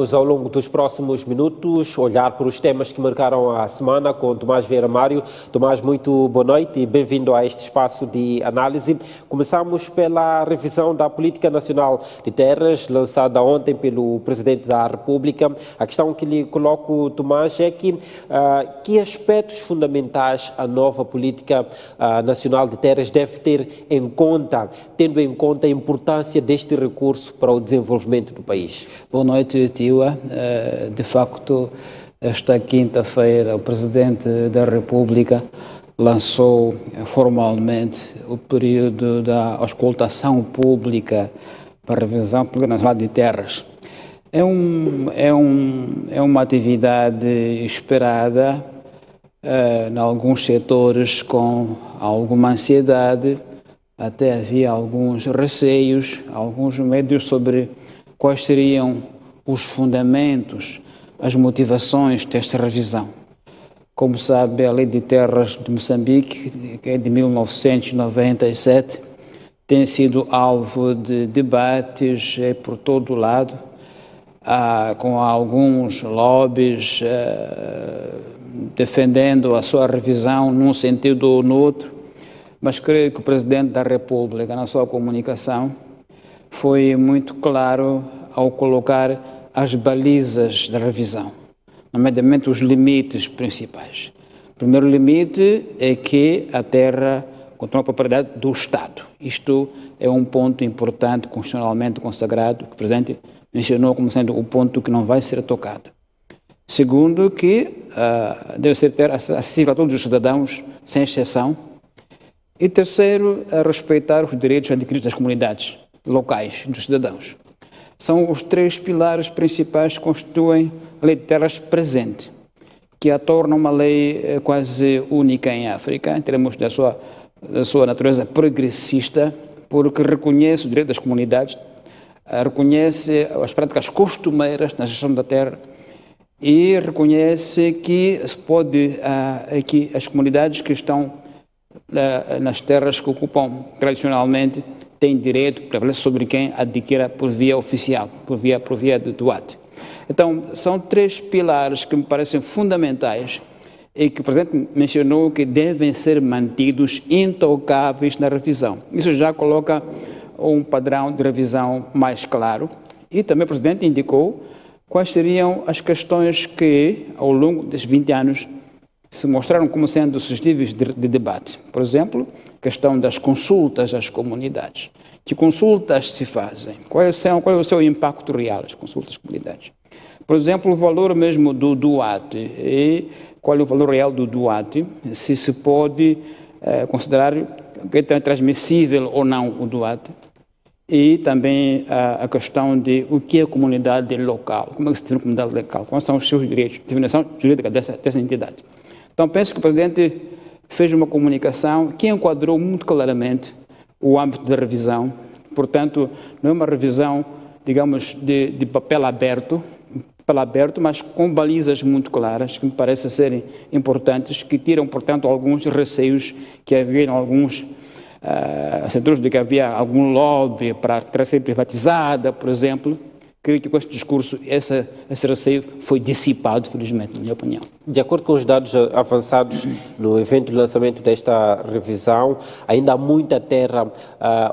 Vamos, ao longo dos próximos minutos, olhar para os temas que marcaram a semana com Tomás Vieira Mário. Tomás, muito boa noite e bem-vindo a este espaço de análise. Começamos pela revisão da Política Nacional de Terras, lançada ontem pelo Presidente da República. A questão que lhe coloco, Tomás, é que aspectos fundamentais a nova Política Nacional de Terras deve ter em conta, tendo em conta a importância deste recurso para o desenvolvimento do país? Boa noite, Tiwa. De facto, esta quinta-feira, o Presidente da República lançou formalmente o período da auscultação pública para a revisão Política Nacional de Terras. É uma atividade esperada em alguns setores com alguma ansiedade, até havia alguns receios, alguns medos sobre quais seriam os fundamentos, as motivações desta revisão. Como sabe, a Lei de Terras de Moçambique, que é de 1997, tem sido alvo de debates por todo o lado, com alguns lobbies defendendo a sua revisão num sentido ou no outro, mas creio que o Presidente da República, na sua comunicação, foi muito claro ao colocar as balizas da revisão, nomeadamente os limites principais. O primeiro limite é que a terra continua a propriedade do Estado. Isto é um ponto importante, constitucionalmente consagrado, que o Presidente mencionou como sendo o ponto que não vai ser tocado. Segundo, que deve ser acessível a todos os cidadãos, sem exceção. E terceiro, a respeitar os direitos adquiridos das comunidades locais, dos cidadãos. São os três pilares principais que constituem a Lei de Terras presente, que a torna uma lei quase única em África, em termos da sua natureza progressista, porque reconhece o direito das comunidades, reconhece as práticas costumeiras na gestão da terra e reconhece que que as comunidades que estão nas terras que ocupam tradicionalmente têm direito, prevalece sobre quem adquira por via oficial, por via do ato. Então, são três pilares que me parecem fundamentais e que o Presidente mencionou que devem ser mantidos intocáveis na revisão. Isso já coloca um padrão de revisão mais claro e também o Presidente indicou quais seriam as questões que, ao longo desses 20 anos, se mostraram como sendo suscetíveis de debate. Por exemplo, a questão das consultas às comunidades. Que consultas se fazem? Qual é o seu impacto real, as consultas às comunidades? Por exemplo, o valor mesmo do DUAT. E qual é o valor real do DUAT? Se pode considerar que é transmissível ou não o DUAT. E também a questão de o que é a comunidade local. Como é que se define a comunidade local? Quais são os seus direitos? Definição jurídica dessa entidade. Então, penso que o Presidente fez uma comunicação que enquadrou muito claramente o âmbito da revisão. Portanto, não é uma revisão, digamos, de papel aberto, mas com balizas muito claras, que me parecem serem importantes, que tiram, portanto, alguns receios que havia em alguns setores de que havia algum lobby para ser privatizada, por exemplo. Creio que com este discurso esse receio foi dissipado, felizmente, na minha opinião. De acordo com os dados avançados no evento de lançamento desta revisão, ainda há muita terra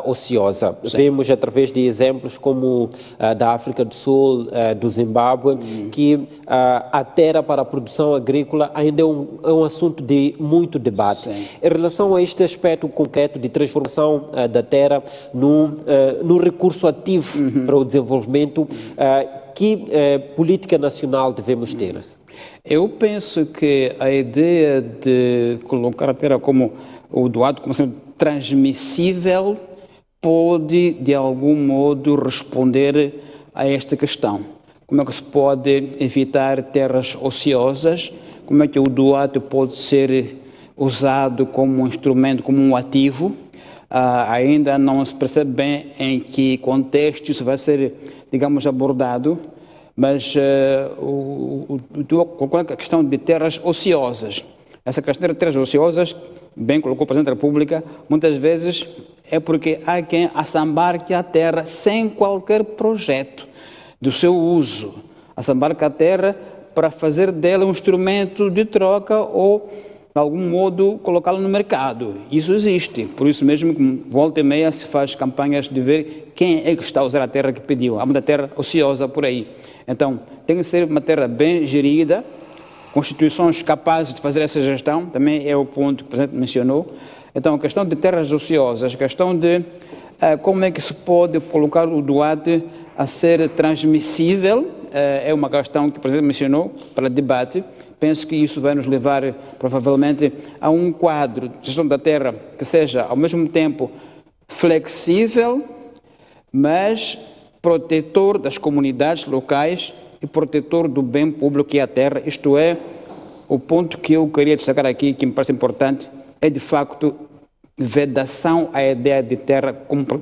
ociosa. Sim. Vemos através de exemplos como da África do Sul, do Zimbábue, que a terra para a produção agrícola ainda é um assunto de muito debate. Sim. Em relação a este aspecto concreto de transformação da terra no recurso ativo para o desenvolvimento, que política nacional devemos ter? Eu penso que a ideia de colocar a terra como o doado como sendo transmissível pode, de algum modo, responder a esta questão. Como é que se pode evitar terras ociosas? Como é que o doado pode ser usado como um instrumento, como um ativo? Ainda não se percebe bem em que contexto isso vai ser, digamos, abordado, mas a questão de terras ociosas. Essa questão de terras ociosas, bem colocou o Presidente da República, muitas vezes é porque há quem assambarque a terra sem qualquer projeto do seu uso. assemblar a terra para fazer dela um instrumento de troca ou, de algum modo, colocá-la no mercado. Isso existe. Por isso mesmo, volta e meia, se faz campanhas de ver quem é que está a usar a terra que pediu. Há muita terra ociosa por aí. Então, tem que ser uma terra bem gerida, constituições capazes de fazer essa gestão, também é o ponto que o Presidente mencionou. Então, a questão de terras ociosas, a questão de como é que se pode colocar o doate a ser transmissível, é uma questão que o Presidente mencionou para debate. Penso que isso vai nos levar, provavelmente, a um quadro de gestão da terra que seja, ao mesmo tempo, flexível, mas protetor das comunidades locais e protetor do bem público que é a terra. Isto é, o ponto que eu queria destacar aqui, que me parece importante, é, de facto, vedação à ideia de terra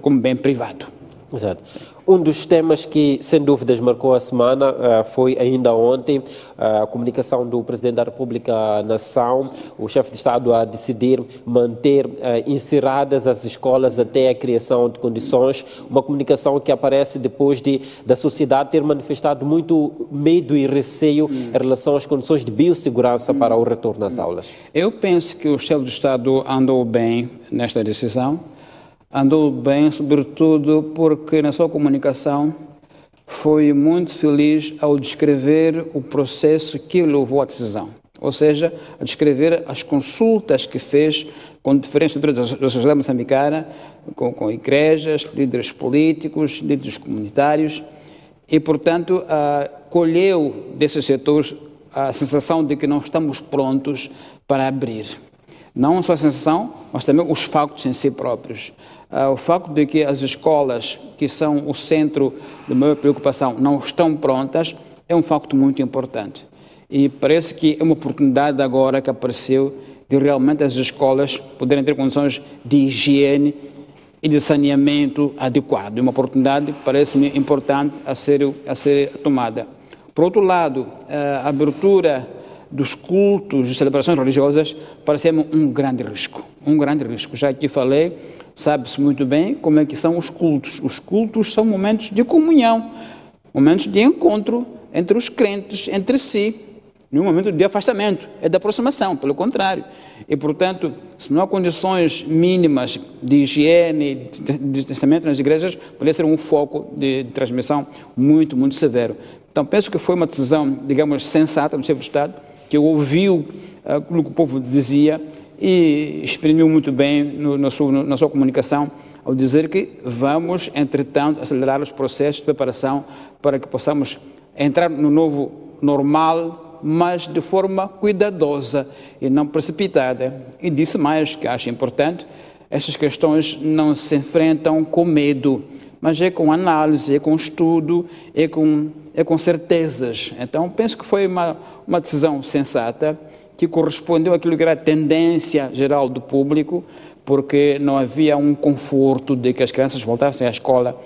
como bem privado. Exato. Um dos temas que, sem dúvidas, marcou a semana foi ainda ontem a comunicação do Presidente da República à Nação, o chefe de Estado a decidir manter encerradas as escolas até a criação de condições, uma comunicação que aparece depois da sociedade ter manifestado muito medo e receio em relação às condições de biossegurança para o retorno às aulas. Eu penso que o chefe de Estado andou bem nesta decisão. Andou bem, sobretudo porque na sua comunicação foi muito feliz ao descrever o processo que levou à decisão. Ou seja, a descrever as consultas que fez com diferentes setores da sociedade moçambicana, com igrejas, líderes políticos, líderes comunitários, e, portanto, colheu desses setores a sensação de que não estamos prontos para abrir. Não só a sensação, mas também os factos em si próprios. O facto de que as escolas, que são o centro de maior preocupação, não estão prontas, é um facto muito importante. E parece que é uma oportunidade agora que apareceu de realmente as escolas poderem ter condições de higiene e de saneamento adequado. É uma oportunidade, parece-me, importante a ser tomada. Por outro lado, a abertura dos cultos, de celebrações religiosas, parece-me um grande risco. Um grande risco. Já aqui falei, sabe-se muito bem como é que são os cultos. Os cultos são momentos de comunhão, momentos de encontro entre os crentes, entre si. Não é um momento de afastamento, é de aproximação, pelo contrário. E, portanto, se não há condições mínimas de higiene, de distanciamento nas igrejas, pode ser um foco de transmissão muito, muito severo. Então, penso que foi uma decisão, digamos, sensata do chefe de Estado, que ouviu aquilo que o povo dizia e exprimiu muito bem na sua comunicação ao dizer que vamos, entretanto, acelerar os processos de preparação para que possamos entrar no novo normal, mas de forma cuidadosa e não precipitada. E disse mais, que acho importante, estas questões não se enfrentam com medo, mas é com análise, é com estudo, é com certezas. Então, penso que foi uma decisão sensata, que correspondeu àquilo que era a tendência geral do público, porque não havia um conforto de que as crianças voltassem à escola,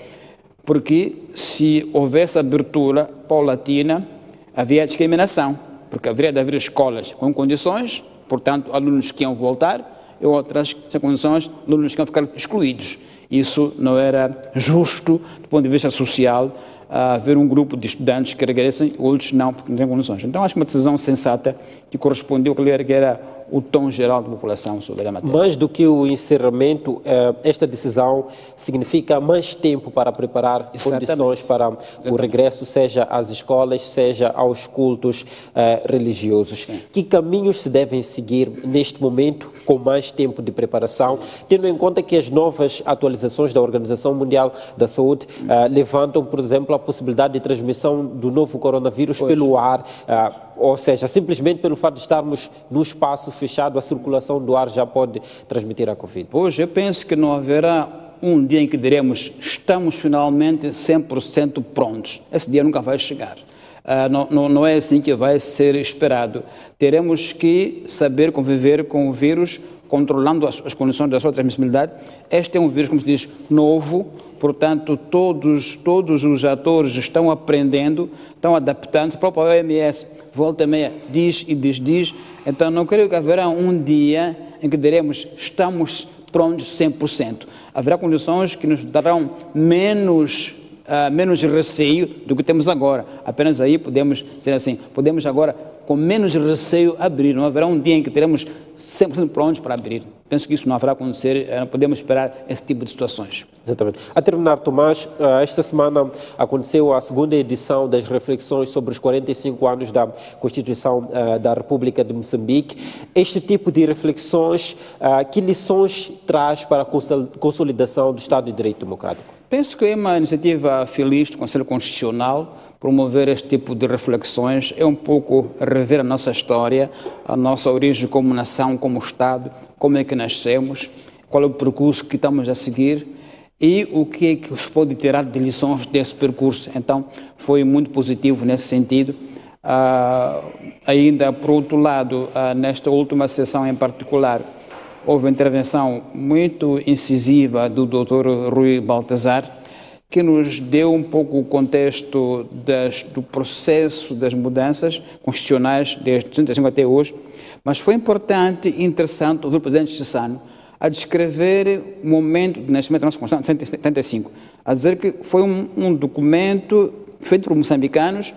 porque se houvesse abertura paulatina, havia discriminação, porque haveria de haver escolas com condições, portanto, alunos que iam voltar, e outras sem condições, alunos que iam ficar excluídos. Isso não era justo do ponto de vista social, haver um grupo de estudantes que regressem, outros não, porque não têm condições. Então, acho que uma decisão sensata que correspondeu ao que era o tom geral da população sobre a matéria. Mais do que o encerramento, esta decisão significa mais tempo para preparar condições para o regresso, seja às escolas, seja aos cultos religiosos. Sim. Que caminhos se devem seguir neste momento, com mais tempo de preparação, tendo em conta que as novas atualizações da Organização Mundial da Saúde levantam, por exemplo, a possibilidade de transmissão do novo coronavírus pelo ar, ou seja, simplesmente pelo fato de estarmos no espaço fechado, a circulação do ar já pode transmitir a Covid. Hoje eu penso que não haverá um dia em que diremos estamos finalmente 100% prontos. Esse dia nunca vai chegar. Não é assim que vai ser esperado. Teremos que saber conviver com o vírus, controlando as condições da sua transmissibilidade. Este é um vírus, como se diz, novo, portanto, todos os atores estão aprendendo, estão adaptando. A própria OMS volta e meia diz e desdiz. Então, não creio que haverá um dia em que diremos estamos prontos 100%. Haverá condições que nos darão menos menos receio do que temos agora. Apenas aí podemos dizer assim, podemos agora com menos receio abrir. Não haverá um dia em que teremos 100% prontos para abrir. Penso que isso não haverá acontecer, não podemos esperar esse tipo de situações. Exatamente. A terminar, Tomás, esta semana aconteceu a segunda edição das reflexões sobre os 45 anos da Constituição da República de Moçambique. Este tipo de reflexões, que lições traz para a consolidação do Estado de Direito Democrático? Penso que é uma iniciativa feliz do Conselho Constitucional. Promover este tipo de reflexões é um pouco rever a nossa história, a nossa origem como nação, como Estado, como é que nascemos, qual é o percurso que estamos a seguir e o que é que se pode tirar de lições desse percurso. Então, foi muito positivo nesse sentido. Ainda, por outro lado, nesta última sessão em particular, houve uma intervenção muito incisiva do Dr. Rui Baltazar, que nos deu um pouco o contexto do processo das mudanças constitucionais desde 1965 até hoje, mas foi importante e interessante ouvir o presidente Chissano a descrever o momento do nascimento da nossa Constituição de 1975, a dizer que foi um documento feito por moçambicanos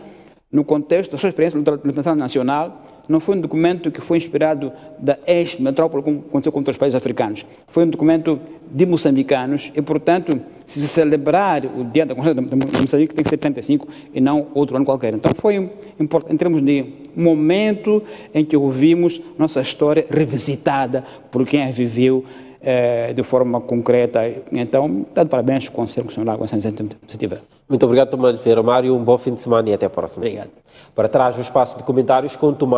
no contexto da sua experiência internacional nacional. Não foi um documento que foi inspirado da ex-metrópole, como aconteceu com outros países africanos. Foi um documento de moçambicanos e, portanto, se celebrar o Dia da Consciência de Moçambique tem que ser 35 e não outro ano qualquer. Então foi importante em termos de momento em que ouvimos nossa história revisitada por quem a viveu de forma concreta. Então, dá de parabéns ao Conselho Constitucional com essa iniciativa. Muito obrigado, Tomás Ferreira Mário. Um bom fim de semana e até a próxima. Obrigado. Para trás do espaço de comentários com Tomás.